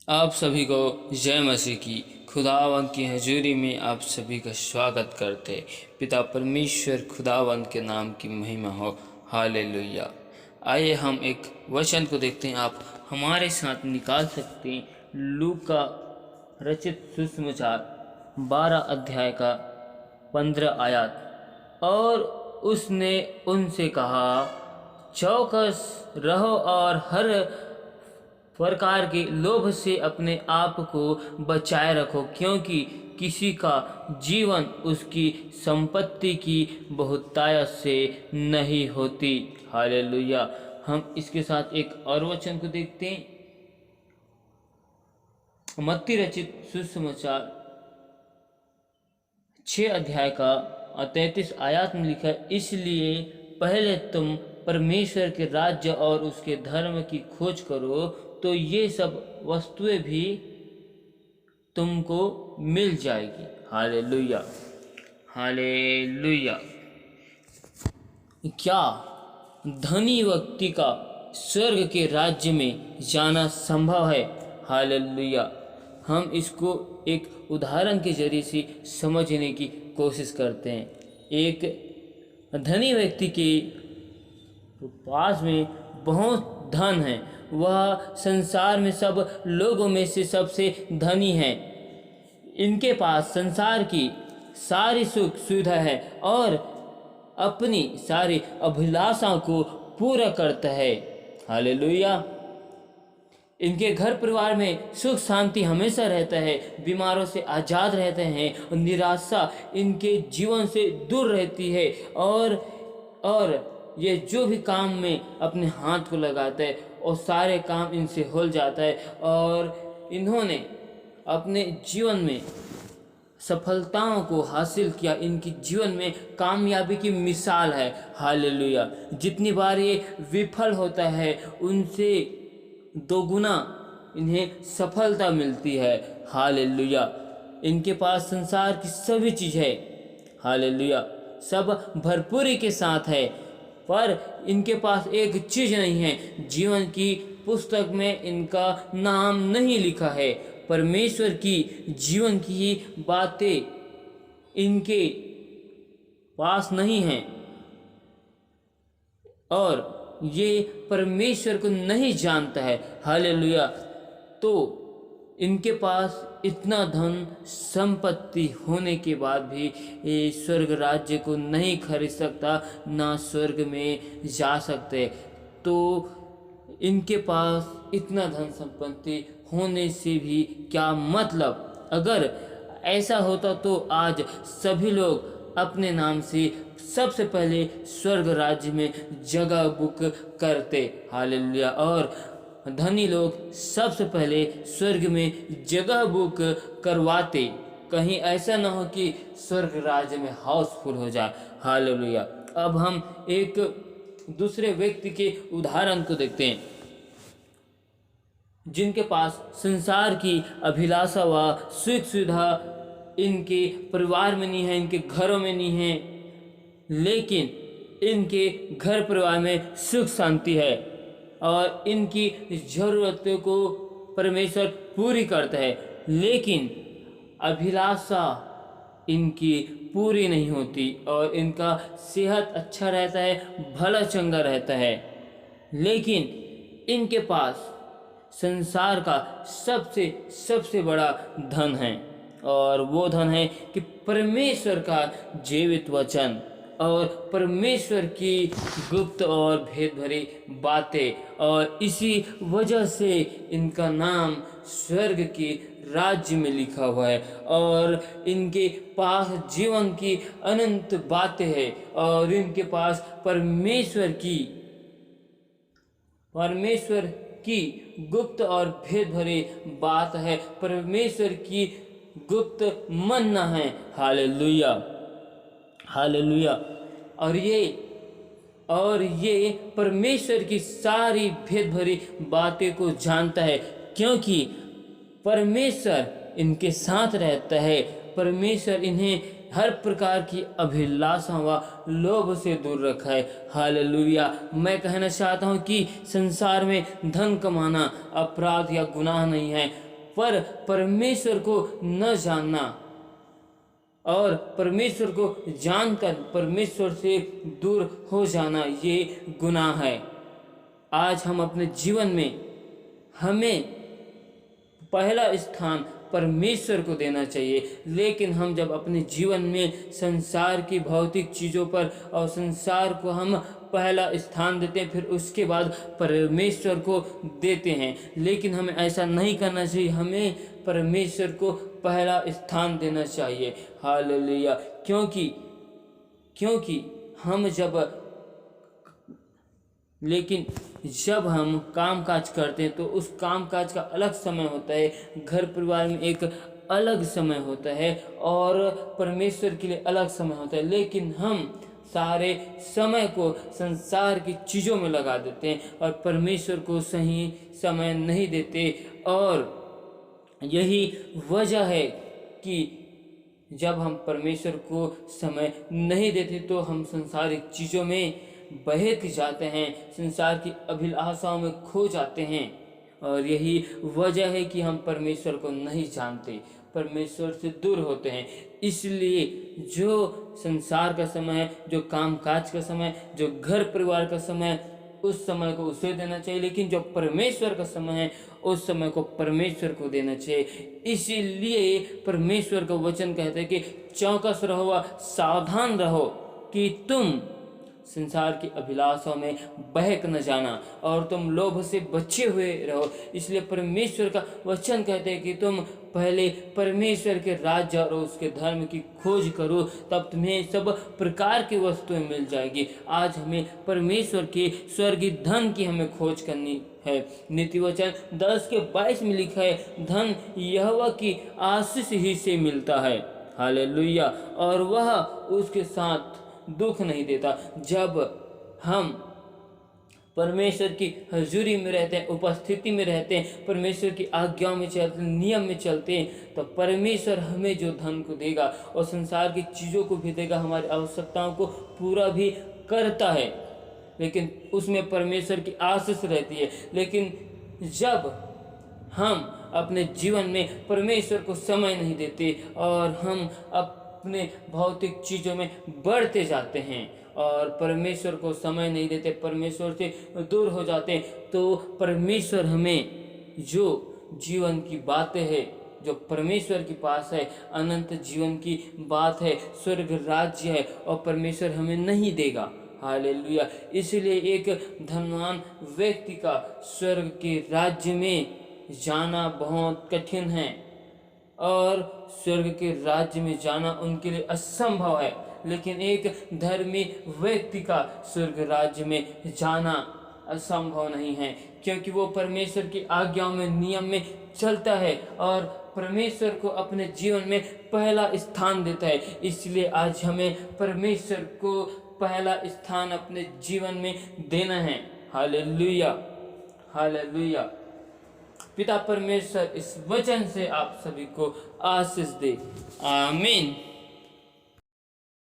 आप सभी को जय मसीह की। खुदावंद की हजूरी में आप सभी का स्वागत करते। पिता परमेश्वर खुदावंद के नाम की महिमा हो। हालेलुया। आइए हम एक वचन को देखते हैं। आप हमारे साथ निकाल सकते हैं लूका रचित सुसमाचार 12 अध्याय का 15 आयत। और उसने उनसे कहा, चौकस रहो और हर प्रकार के लोभ से अपने आप को बचाए रखो, क्योंकि किसी का जीवन उसकी संपत्ति की बहुतायत से नहीं होती। हालेलुया। हम इसके साथ एक और वचन को देखते हैं। मत्ती रचित सुसमाचार 6 अध्याय का 33 आयत में लिखा है, इसलिए पहले तुम परमेश्वर के राज्य और उसके धर्म की खोज करो, तो ये सब वस्तुएं भी तुमको मिल जाएगी। Hallelujah, hallelujah. क्या धनी व्यक्ति का स्वर्ग के राज्य में जाना संभव है? हालेलुया। हम इसको एक उदाहरण के जरिए से समझने की कोशिश करते हैं। एक धनी व्यक्ति के पास में बहुत धन है, वह संसार में सब लोगों में से सबसे धनी है। इनके पास संसार की सारी सुख सुविधा है और अपनी सारी अभिलाषाओं को पूरा करता है। हालेलुया। इनके घर परिवार में सुख शांति हमेशा रहता है, बीमारों से आज़ाद रहते हैं और निराशा इनके जीवन से दूर रहती है। और ये जो भी काम में अपने हाथ को लगाते हैं और सारे काम इनसे हो जाता है, और इन्होंने अपने जीवन में सफलताओं को हासिल किया। इनकी जीवन में कामयाबी की मिसाल है। हालेलुया। जितनी बार ये विफल होता है उनसे दोगुना इन्हें सफलता मिलती है। हालेलुया। इनके पास संसार की सभी चीज़ है। हालेलुया। सब भरपूरी के साथ है, पर इनके पास एक चीज़ नहीं है। जीवन की पुस्तक में इनका नाम नहीं लिखा है। परमेश्वर की जीवन की बातें इनके पास नहीं हैं और ये परमेश्वर को नहीं जानता है। हालेलुया। तो इनके पास इतना धन संपत्ति होने के बाद भी ये स्वर्ग राज्य को नहीं खरीद सकता, ना स्वर्ग में जा सकते। तो इनके पास इतना धन संपत्ति होने से भी क्या मतलब? अगर ऐसा होता तो आज सभी लोग अपने नाम से सबसे पहले स्वर्ग राज्य में जगह बुक करते। हालेलुया। और धनी लोग सबसे पहले स्वर्ग में जगह बुक करवाते। कहीं ऐसा ना हो कि स्वर्ग राज्य में हाउसफुल हो जाए। हालेलुया। अब हम एक दूसरे व्यक्ति के उदाहरण को देखते हैं, जिनके पास संसार की अभिलाषा व सुख सुविधा इनके परिवार में नहीं है, इनके घरों में नहीं है, लेकिन इनके घर परिवार में सुख शांति है और इनकी ज़रूरतों को परमेश्वर पूरी करता है। लेकिन अभिलाषा इनकी पूरी नहीं होती और इनका सेहत अच्छा रहता है, भला चंगा रहता है, लेकिन इनके पास संसार का सबसे बड़ा धन है, और वो धन है कि परमेश्वर का जीवित वचन और परमेश्वर की गुप्त और भेद भरी बातें। और इसी वजह से इनका नाम स्वर्ग के राज्य में लिखा हुआ है और इनके पास जीवन की अनंत बातें हैं और इनके पास परमेश्वर की गुप्त और भेद भरी बात है, परमेश्वर की गुप्त मन्ना है। Hallelujah, hallelujah. और ये परमेश्वर की सारी भेद भरी बातें को जानता है, क्योंकि परमेश्वर इनके साथ रहता है। परमेश्वर इन्हें हर प्रकार की अभिलाषा व लोभ से दूर रखा है। हालेलुया। मैं कहना चाहता हूँ कि संसार में धन कमाना अपराध या गुनाह नहीं है, पर परमेश्वर को न जानना और परमेश्वर को जानकर परमेश्वर से दूर हो जाना ये गुनाह है। आज हम अपने जीवन में हमें पहला स्थान परमेश्वर को देना चाहिए, लेकिन हम जब अपने जीवन में संसार की भौतिक चीज़ों पर और संसार को हम पहला स्थान देते हैं, फिर उसके बाद परमेश्वर को देते हैं। लेकिन हमें ऐसा नहीं करना चाहिए, हमें परमेश्वर को पहला स्थान देना चाहिए। हालेलुया। क्योंकि हम जब हम काम काज करते हैं तो उस काम काज का अलग समय होता है, घर परिवार में एक अलग समय होता है और परमेश्वर के लिए अलग समय होता है। लेकिन हम सारे समय को संसार की चीज़ों में लगा देते हैं और परमेश्वर को सही समय नहीं देते। और यही वजह है कि जब हम परमेश्वर को समय नहीं देते तो हम संसारिक चीज़ों में बहक जाते हैं, संसार की अभिलाषाओं में खो जाते हैं। और यही वजह है कि हम परमेश्वर को नहीं जानते, परमेश्वर से दूर होते हैं। इसलिए जो संसार का समय है, जो काम काज का समय, जो घर परिवार का समय, उस समय को उसे देना चाहिए, लेकिन जो परमेश्वर का समय है उस समय को परमेश्वर को देना चाहिए। इसीलिए परमेश्वर का वचन कहते हैं कि चौकस रहो व सावधान रहो कि तुम संसार की अभिलाषाओं में बहक न जाना और तुम लोभ से बचे हुए रहो। इसलिए परमेश्वर का वचन कहते हैं कि तुम पहले परमेश्वर के राज्य और उसके धर्म की खोज करो, तब तुम्हें सब प्रकार की वस्तुएं मिल जाएगी। आज हमें परमेश्वर के स्वर्गीय धन की हमें खोज करनी है। नीति वचन 10:22 में लिखा है, धन यहोवा की आशीष ही से मिलता है। हालेलुया। और वह उसके साथ दुख नहीं देता। जब हम परमेश्वर की हजूरी में रहते हैं, उपस्थिति में रहते हैं, परमेश्वर की आज्ञाओं में चलते हैं, नियम में चलते हैं, तो परमेश्वर हमें जो धन को देगा और संसार की चीज़ों को भी देगा, हमारी आवश्यकताओं को पूरा भी करता है। लेकिन उसमें परमेश्वर की आशीष रहती है। लेकिन जब हम अपने जीवन में परमेश्वर को समय नहीं देते और हम अपने भौतिक चीज़ों में बढ़ते जाते हैं और परमेश्वर को समय नहीं देते, परमेश्वर से दूर हो जाते हैं, तो परमेश्वर हमें जो जीवन की बातें हैं, जो परमेश्वर के पास है, अनंत जीवन की बात है, स्वर्ग राज्य है, और परमेश्वर हमें नहीं देगा। हालेलुया। इसलिए एक धनवान व्यक्ति का स्वर्ग के राज्य में जाना बहुत कठिन है और स्वर्ग के राज्य में जाना उनके लिए असंभव है। लेकिन एक धर्मी व्यक्ति का स्वर्ग राज्य में जाना असंभव नहीं है, क्योंकि वो परमेश्वर की आज्ञाओं में, नियम में चलता है और परमेश्वर को अपने जीवन में पहला स्थान देता है। इसलिए आज हमें परमेश्वर को पहला स्थान अपने जीवन में देना है। Hallelujah, hallelujah. पिता परमेश्वर इस वचन से आप सभी को आशीष दे। आमीन।